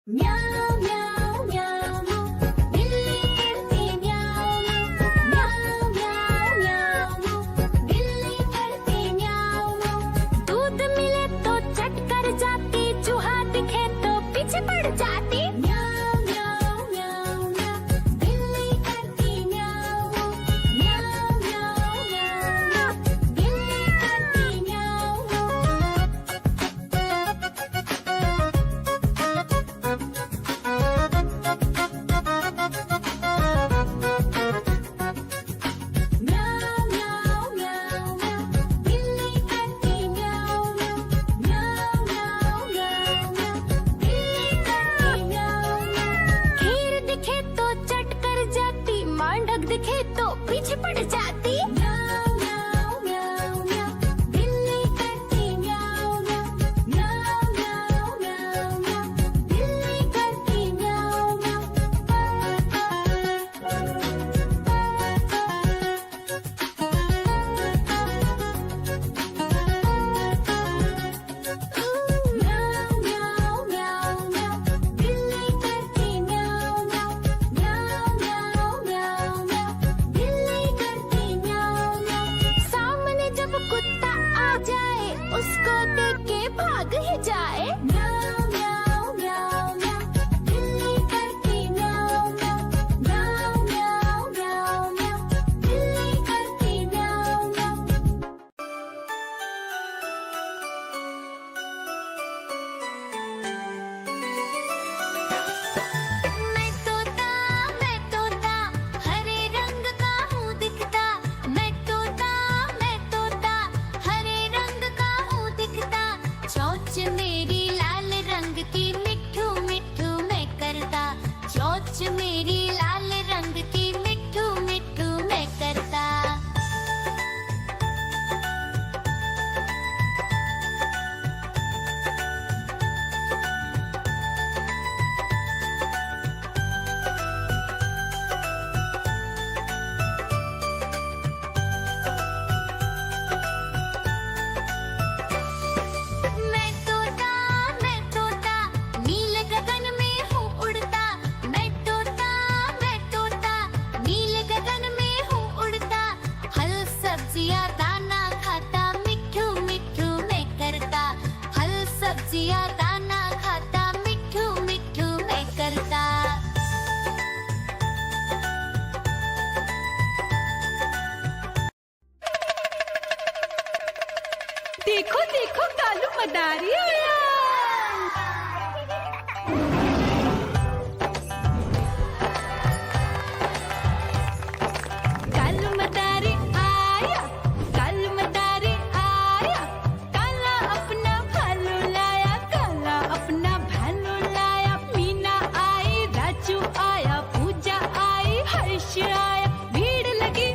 म्याऊं म्याऊं म्याऊं बिल्ली करती म्याऊं म्याऊं म्याऊं म्याऊं बिल्ली करती म्याऊं। दूध मिले तो चट कर जाती, चूहा दिखे तो पीछे पड़ जाती। म्याऊं म्याऊं म्याऊं म्याऊं बिल्ली करती म्याऊं म्याऊं म्याऊं म्याऊं बिल्ली करती म्याऊं। म्याऊं म्याऊं म्याऊं म्याऊं बिल्ली करती म्याऊं म्याऊं म्याऊं म्याऊं म्याऊं बिल्ली करती म्याऊं। खीर दिखे तो चट कर जाती, मांडक दिखे तो पीछे पड़ जाती। म्याऊं म्याऊं म्याऊं म्याऊं बिल्ली करती म्याऊं म्याऊं म्याऊं म्याऊं म्याऊं बिल्ली करती म्याऊं म्याऊं म्याऊं म्याऊं म्याऊं बिल्ली करती म्याऊं म्याऊं म्याऊं म्याऊं म्याऊं बिल्ली करती म्याऊं। सामने जब कुत्ता आ जाए, उसको देख के भाग ही जाए। म्याऊं म्याऊं म्याऊं म्याऊं बिल्ली करती म्याऊं म्याऊं म्याऊं म्याऊं म्याऊं बिल्ली करती म्याऊं म्याऊं। मैं तोता हरे रंग का हूँ दिखता। मैं तोता हरे रंग का हूँ दिखता। चोंच मेरी लाल रंग की, मिट्ठू मिट्ठू मैं करता। चोंच मेरी लाल रंग की, मिट्ठू मिट्ठू मैं करता। मैं तोता नीले गगन में हूँ उड़ता। मैं तोता नीले गगन में हूँ उड़ता। फल सब्जियाँ दाना खाता, मिट्ठू मिट्ठू मैं करता। फल सब्जियाँ दाना खाता, मिट्ठू मिट्ठू मैं करता। देखो देखो कालू मदारी आया। कालू मदारी आया, कालू मदारी आया। काला अपना भालू लाया, काला अपना भालू लाया। मीना आई, राजू आया, पूजा आई, हर्ष आया। भीड़ लगी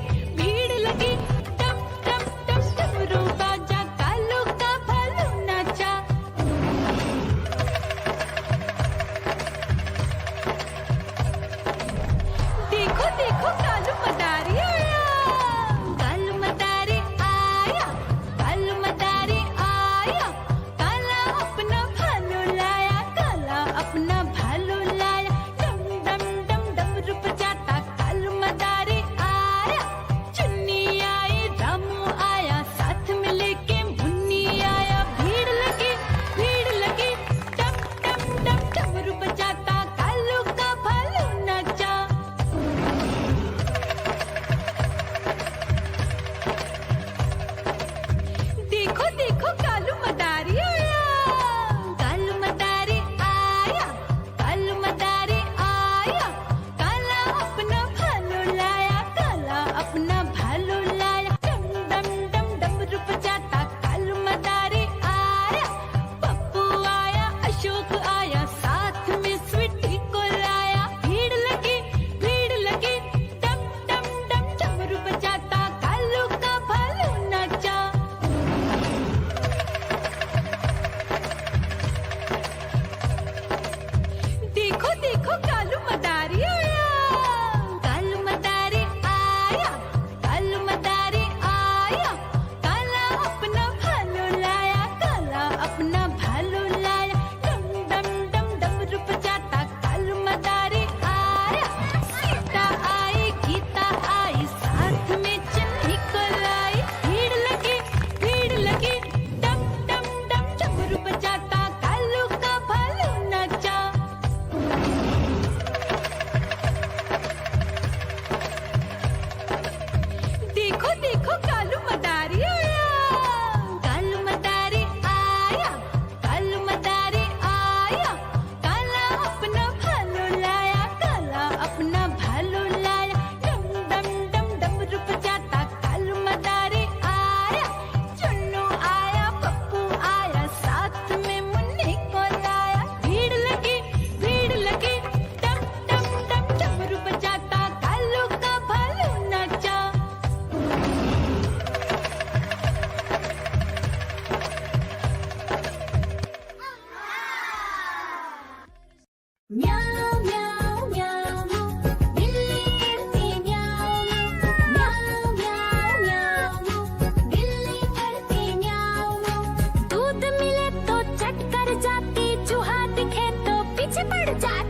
डम डम डम डमरू बाजा। कालू का भालू नाचा, म्याऊं म्याऊं म्याऊं बिल्ली करती म्याऊं म्याऊं म्याऊं म्याऊं बिल्ली करती म्याऊं दूध मिले तो चट कर जाती चूहा दिखे तो पीछे पड़ जाती